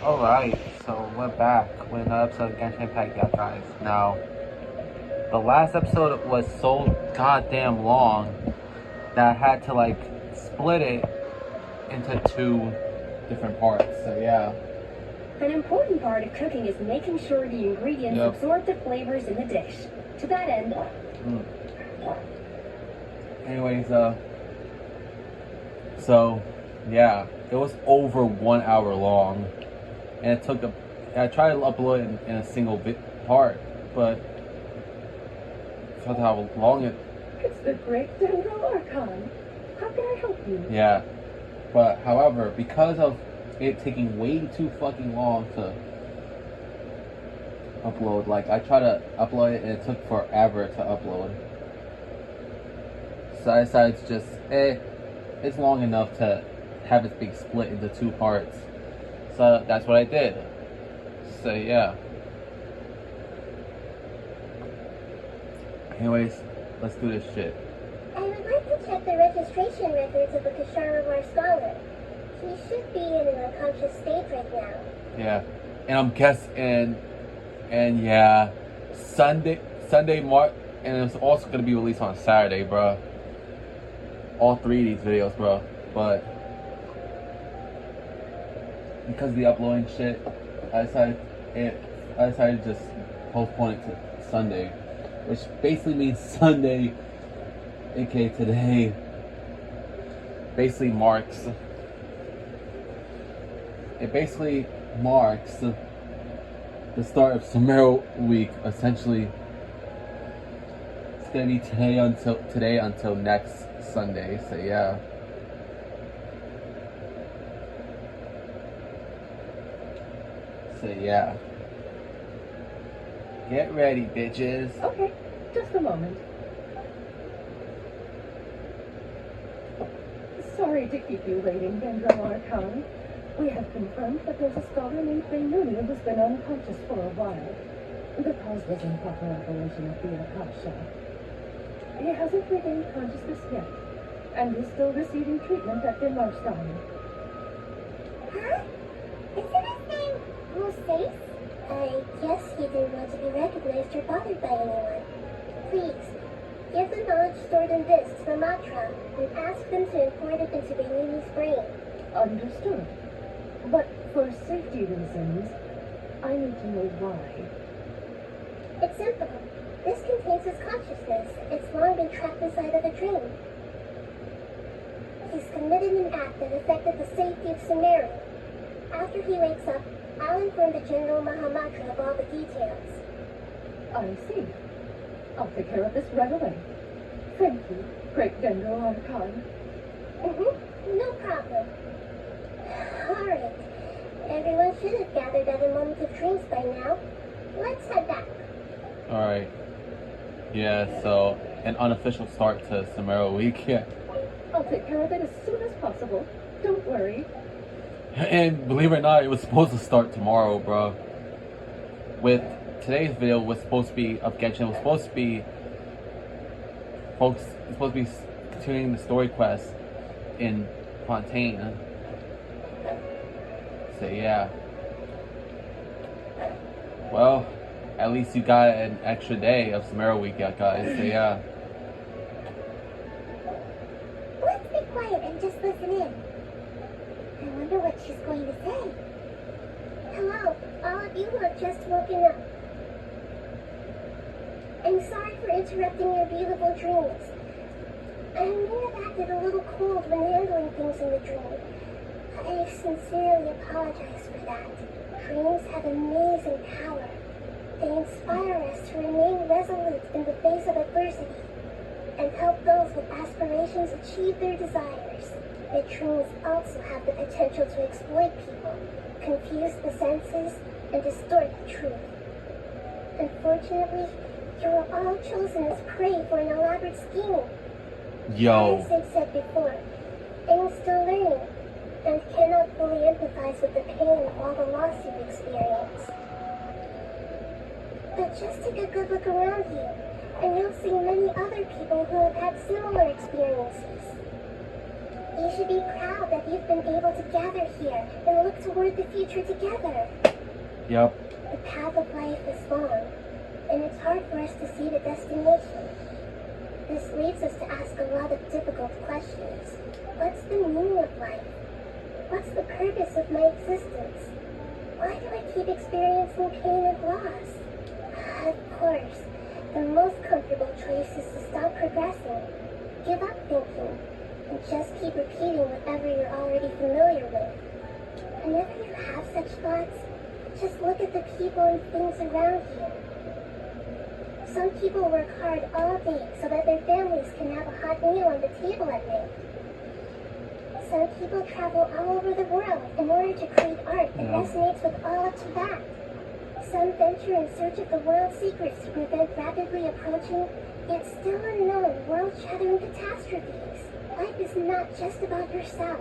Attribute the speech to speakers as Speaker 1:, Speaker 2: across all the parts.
Speaker 1: Alright, so we're back with another episode of Genshin Impact, yeah, guys. Now, the last episode was so goddamn long that I had to, split it into two different parts, so yeah.
Speaker 2: An important part of cooking is making sure the ingredients absorb the flavors in the dish. To that end...
Speaker 1: Anyways, so, yeah, it was over 1 hour long. And it took I tried to upload it in a single part, but because of how long
Speaker 2: It's the great Dendro Archon. How can I help you?
Speaker 1: Yeah, but however, because of it taking way too fucking long to upload, I tried to upload it and it took forever to upload. So I decided to just, it's long enough to have it being split into two parts. So that's what I did. So yeah. Anyways, let's do this shit.
Speaker 3: I would like to check the registration records of the Kasharawar scholar. He should be in an unconscious state right now.
Speaker 1: Yeah. And I'm guessing, and yeah, Sunday, and it's also going to be released on Saturday, bro. All three of these videos, bro. But because of the uploading shit, I decided to just postpone it to Sunday, which basically means Sunday, aka today, basically marks the start of Sumeru week. Essentially, it's gonna be today until next Sunday. So yeah. So yeah. Get ready, bitches.
Speaker 2: Okay, just a moment. Sorry to keep you waiting, Dendro Archon. We have confirmed that there's a scholar named Benuni who's been unconscious for a while. The cause was improper operation of the Akasha. He hasn't regained consciousness yet, and is still receiving treatment at the Marstein.
Speaker 3: Huh? Isn't his name Moses? I guess he didn't want to be recognized or bothered by anyone. Please, give the knowledge stored in this to the Matra and ask them to import it into Benuni's brain.
Speaker 2: Understood. But for safety reasons, I need to know why.
Speaker 3: It's simple. This contains his consciousness. It's long been trapped inside of a dream. He's committed an act that affected the safety of Sumeru. After he wakes up, I'll inform the General Mahamatra of all the details.
Speaker 2: I see. I'll take care of this right away. Thank you, Great Dendro Archon.
Speaker 3: No problem. Alright. Everyone should have gathered at a moment of dreams by now. Let's head back.
Speaker 1: Alright. Yeah, so an unofficial start to Sumeru week. Yeah.
Speaker 2: I'll take care of it as soon as possible. Don't worry.
Speaker 1: And believe it or not, it was supposed to start tomorrow, bro. With today's video was supposed to be of Genshin. It was supposed to be continuing the story quest in Fontaine. So yeah. Well, at least you got an extra day of Sumeru week, yeah, guys. So yeah.
Speaker 3: Let's be quiet and just listen in. I wonder what she's going to say. Hello, all of you who have just woken up. I'm sorry for interrupting your beautiful dreams. I may have acted a little cold when handling things in the dream. I sincerely apologize for that. Dreams have amazing power. They inspire us to remain resolute in the face of adversity and help those with aspirations achieve their desires. The dreams also have the potential to exploit people, confuse the senses, and distort the truth. Unfortunately, you were all chosen as prey for an elaborate scheme.
Speaker 1: Yo.
Speaker 3: As I said before, I'm still learning, and cannot fully empathize with the pain of all the loss you've experienced. But just take a good look around you, and you'll see many other people who have had similar experiences. You should be proud that you've been able to gather here and look toward the future together.
Speaker 1: Yep.
Speaker 3: The path of life is long, and it's hard for us to see the destination. This leads us to ask a lot of difficult questions. What's the meaning of life? What's the purpose of my existence? Why do I keep experiencing pain and loss? Of course, the most comfortable choice is to stop progressing, give up thinking, and just keep repeating whatever you're already familiar with. Whenever you have such thoughts, just look at the people and things around you. Some people work hard all day so that their families can have a hot meal on the table at night. Some people travel all over the world in order to create art that resonates with all up to that. Some venture in search of the world's secrets to prevent rapidly approaching, yet still unknown, world-shattering catastrophes. Life is not just about yourself.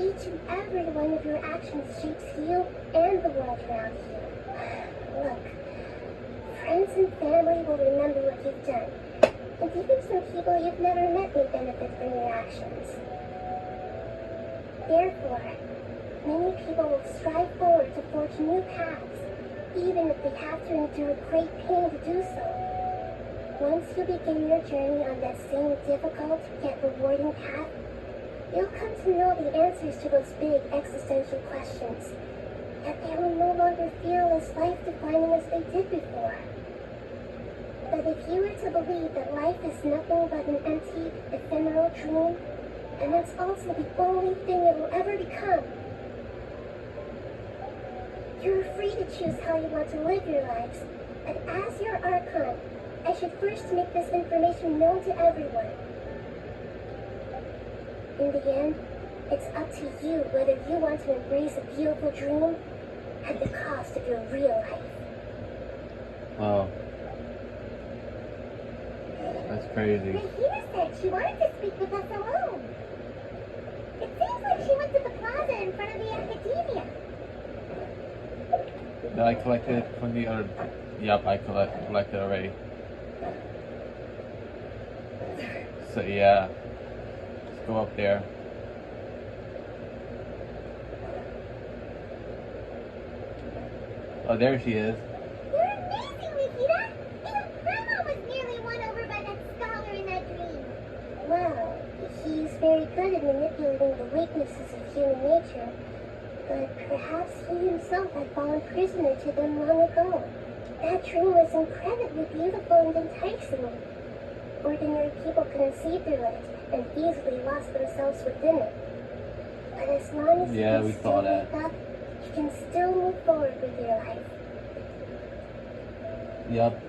Speaker 3: Each and every one of your actions shapes you and the world around you. Look, friends and family will remember what you've done, and even some people you've never met may benefit from your actions. Therefore, many people will strive forward to forge new paths, even if they have to endure great pain to do so. Once you begin your journey on that same difficult yet rewarding path, you'll come to know the answers to those big existential questions, yet they will no longer feel as life-defining as they did before. But if you were to believe that life is nothing but an empty, ephemeral dream, then that's also the only thing it will ever become. You're free to choose how you want to live your lives, but as your Archon, I should first make this information known to everyone. In the end, it's up to you whether you want to embrace a beautiful dream at the cost of your real life.
Speaker 1: Wow. That's crazy.
Speaker 3: Rahina said she wanted to speak with us alone. It seems like she went to the plaza in front of the academia.
Speaker 1: Did I collect it from the other? Yep, I collected already. So yeah, let's go up there. Oh, there she is.
Speaker 3: You're amazing, Nikita! Even Grandma was nearly won over by that scholar in that dream. Well, he's very good at manipulating the weaknesses of human nature, but perhaps he himself had fallen prisoner to them long ago. That dream was incredibly beautiful and enticing. Ordinary people couldn't see through it and easily lost themselves within it. But as long as you can still wake up, you can still move forward with your life.
Speaker 1: Yep.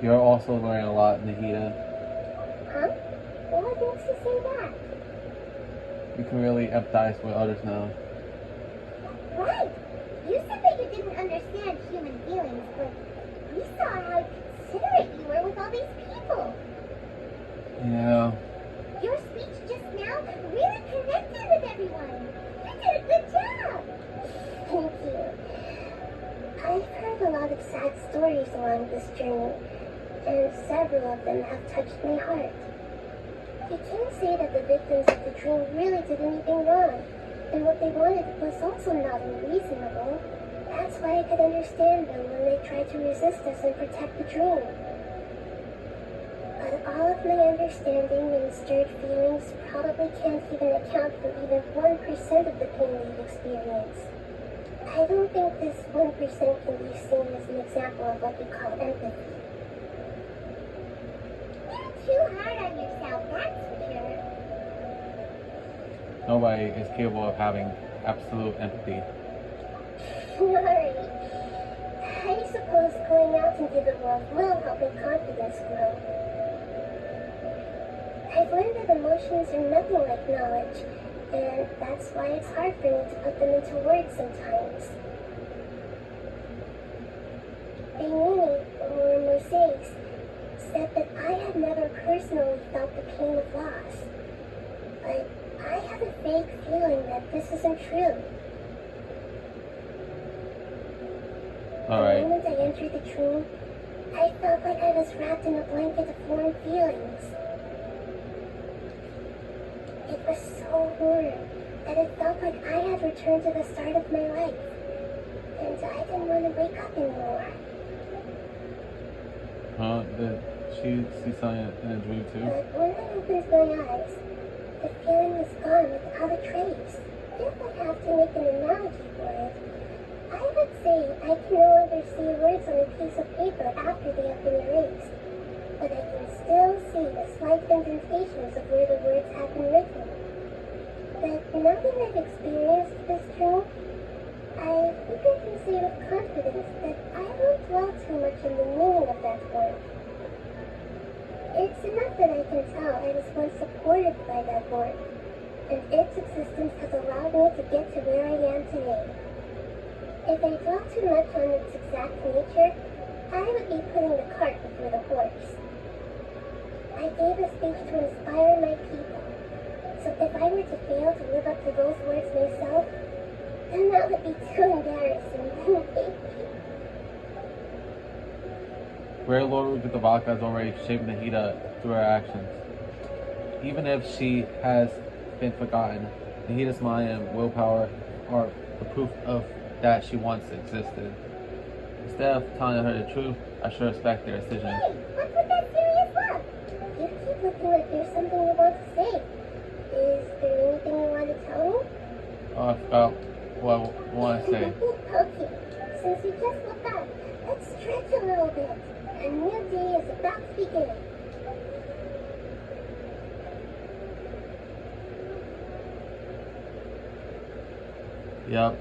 Speaker 1: You're also learning a lot, Nikita.
Speaker 3: Huh? What makes you say that?
Speaker 1: You can really empathize with others now.
Speaker 3: Right! You said that you didn't understand human feelings, but we saw how considerate you were with all these people.
Speaker 1: Yeah.
Speaker 3: Your speech just now really connected with everyone. You did a good job. Thank you. I've heard a lot of sad stories along this journey, and several of them have touched my heart. You can't say that the victims of the dream really did anything wrong, and what they wanted was also not unreasonable. That's why I could understand them when they tried to resist us and protect the dream. But all of my understanding and stirred feelings probably can't even account for even 1% of the pain we've experienced. I don't think this 1% can be seen as an example of what we call empathy. You're too hard on yourself, that's for sure.
Speaker 1: Nobody is capable of having absolute empathy.
Speaker 3: Sorry. I suppose going out into the world will help my confidence grow. I've learned that emotions are nothing like knowledge, and that's why it's hard for me to put them into words sometimes. Benini, or Mosaics, said that I had never personally felt the pain of loss, but I have a vague feeling that this isn't true.
Speaker 1: Alright.
Speaker 3: The moment I entered the dream, I felt like I was wrapped in a blanket of warm feelings. It was so warm that it felt like I had returned to the start of my life. And I didn't want to wake up anymore.
Speaker 1: Did she see something in a dream too?
Speaker 3: But when I opened my eyes, the feeling was gone without a trace. If I have to make an analogy for it, I would say I can no longer see words on a piece of paper after they have been erased, but I can still see the slight indentations of where the words have been written. But now that I've experienced this dream, I think I can say with confidence that I won't dwell too much on the meaning of that word. It's enough that I can tell I was once supported by that word, and its existence has allowed me to get to where I am today. If I dwell too much on its exact nature, I would be putting the cart before the horse. I gave a speech to inspire my people, so if I were to fail to live up to those words myself, then that would be too embarrassing.
Speaker 1: Great Lord Ruka has already shaped Nahida through her actions. Even if she has been forgotten, Nahida's mind and willpower are the proof of that she once existed. Instead of telling her the truth, I should respect their decision.
Speaker 3: Hey, what's with that serious look? You keep looking like there's something you want to say. Is there anything you want to tell me?
Speaker 1: Oh, I forgot what I want to say.
Speaker 3: Okay, since you just looked up, let's stretch a little bit. A new day is about to begin.
Speaker 1: Yep.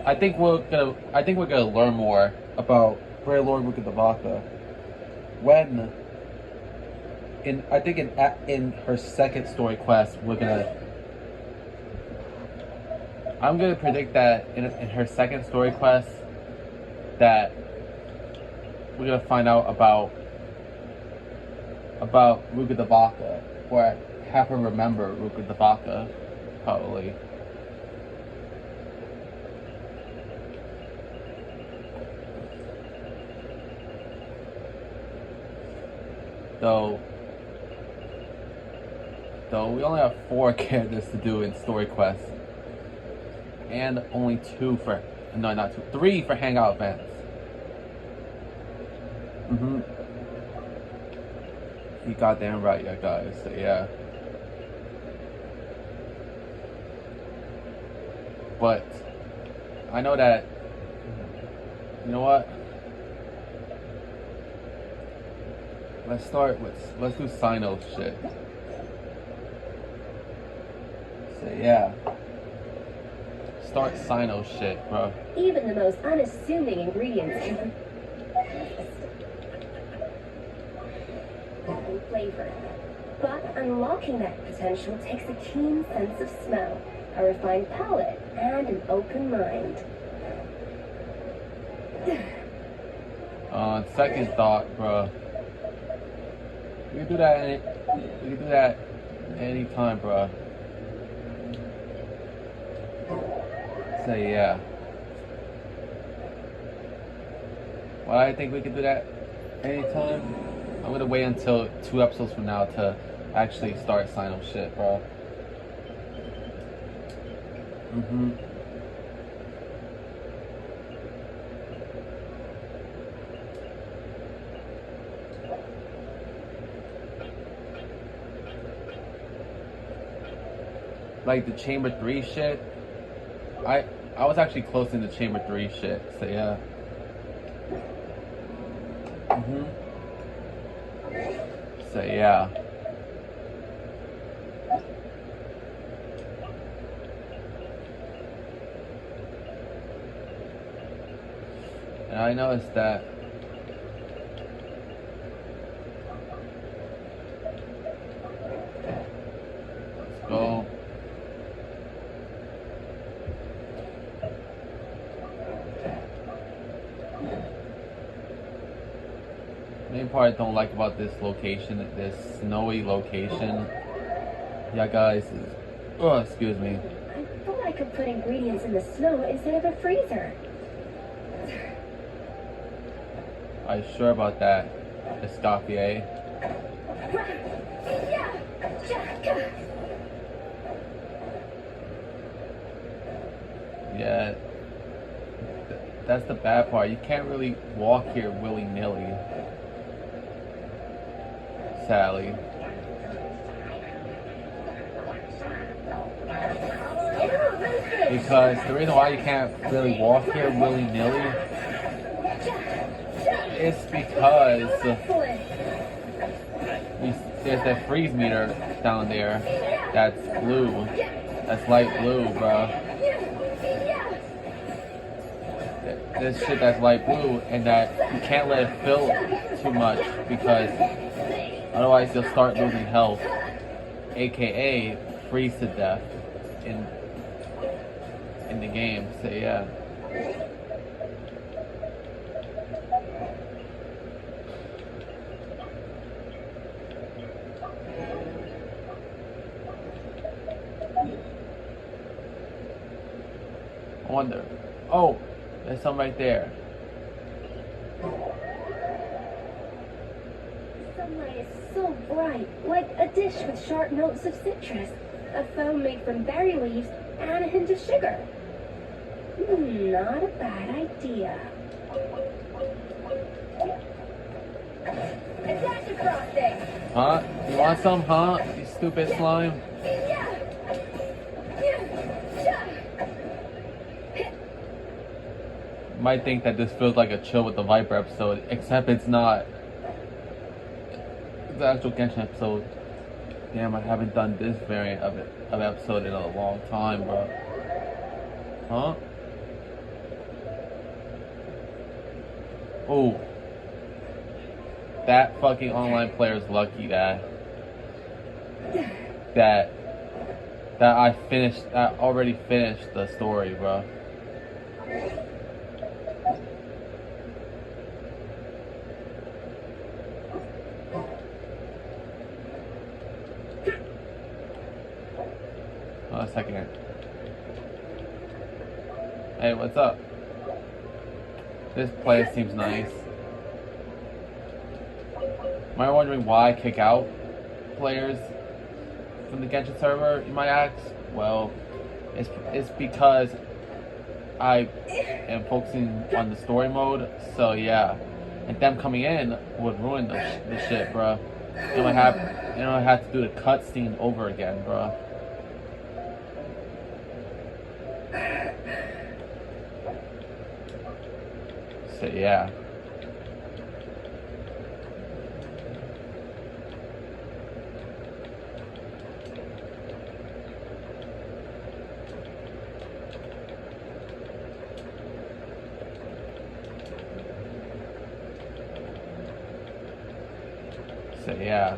Speaker 1: I think we're gonna learn more about Great Lord Ruka when in her second story quest I'm gonna predict that in her second story quest that we're gonna find out about Ruka the Baka, or have her remember Ruka the Baka, probably. Though we only have 4 characters to do in story quests, and only 3 for hangout events. You goddamn right, yeah, guys. So, yeah. But I know that. You know what? Let's do Sino shit. So yeah. Start Sino shit, bro.
Speaker 2: Even the most unassuming ingredients can flavor. But unlocking that potential takes a keen sense of smell, a refined palate, and an open mind.
Speaker 1: Second thought, bro. We can do that anytime, bro. So yeah. Why I think we can do that anytime? I'm gonna wait until 2 episodes from now to actually start Sino shit, bro. Like the Chamber 3 shit, I was actually close in the Chamber 3 shit, so yeah. So yeah. And I noticed that let's go. Main part I don't like about this location, this snowy location, yeah guys, oh excuse me.
Speaker 2: I thought I could put ingredients in the snow instead of a freezer.
Speaker 1: Are you sure about that, Escoffier? Yeah, that's the bad part. You can't really walk here willy-nilly. Sadly. Because the reason why you can't really walk here willy-nilly is because there's that freeze meter down there that's blue. That's light blue, bro. This shit that's light blue, and that you can't let it fill too much because otherwise you'll start losing health, aka freeze to death in the game. So yeah. I wonder. Oh, there's some right there.
Speaker 2: Sunlight is so bright, like a dish with sharp notes of citrus, a foam made from berry leaves, and a hint of sugar. Not a bad idea. A dash of frosting.
Speaker 1: Huh? You want some, huh? You stupid slime? You might think that this feels like a Chill with the Viper episode, except it's not. It's an actual Genshin episode. Damn, I haven't done this variant of episode in a long time, bro. Huh? Oh. That fucking online player is lucky that I already finished the story, bro. A second. Hey, what's up? This place seems nice. Am I wondering why I kick out players from the Genshin server, you might ask? Well, it's because I am focusing on the story mode, so yeah. And them coming in would ruin the shit, bro. You don't have to do the cutscene over again, bro. So yeah. So yeah.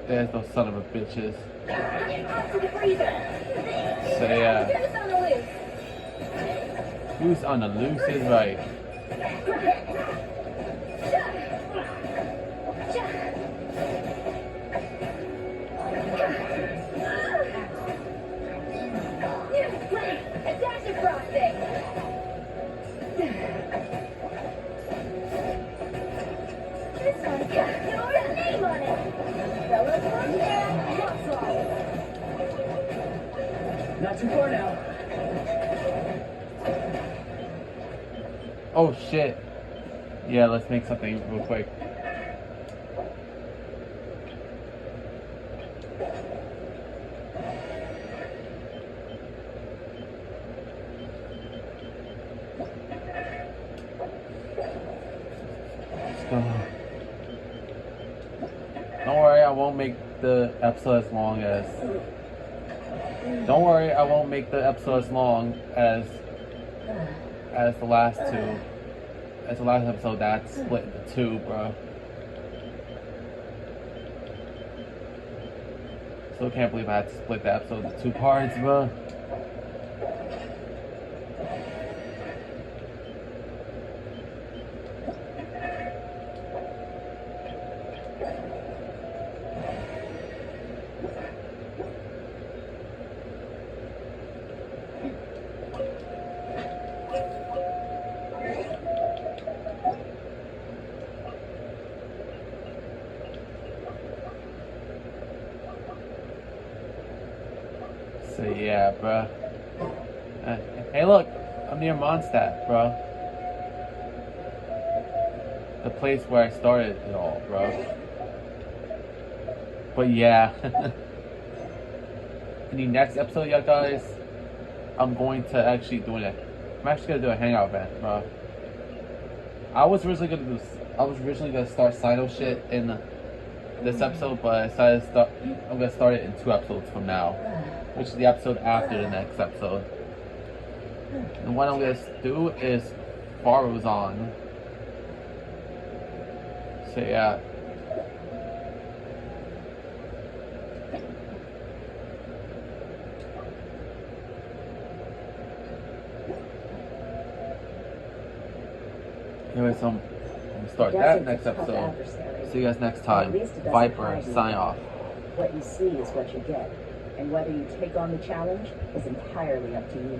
Speaker 1: There's those son of a bitches. So yeah. Who's on the loose is right.
Speaker 4: Not too far now.
Speaker 1: Oh shit. Yeah, let's make something real quick. Let's go. Don't worry, I won't make the episode as long as... Don't worry, I won't make the episode as long as the last two. As the last episode that split into two, bro. Still can't believe I had to split the episode into 2 parts, bro. So yeah, bro. Hey, look, I'm near Mondstadt, bro. The place where I started it all, bro. But yeah, in the next episode, y'all guys, I'm going to actually doing it. I'm actually gonna do a hangout event, bro. I was originally gonna start Sino shit in this episode, but I decided I'm gonna start it in 2 episodes from now, which is the episode after the next episode. And what I'm gonna do is Faru's on. So yeah. Anyway, so I'm gonna start that next episode. See you guys next time. Viper, sign off.
Speaker 5: What you see is what you get, and whether you take on the challenge is entirely up to you.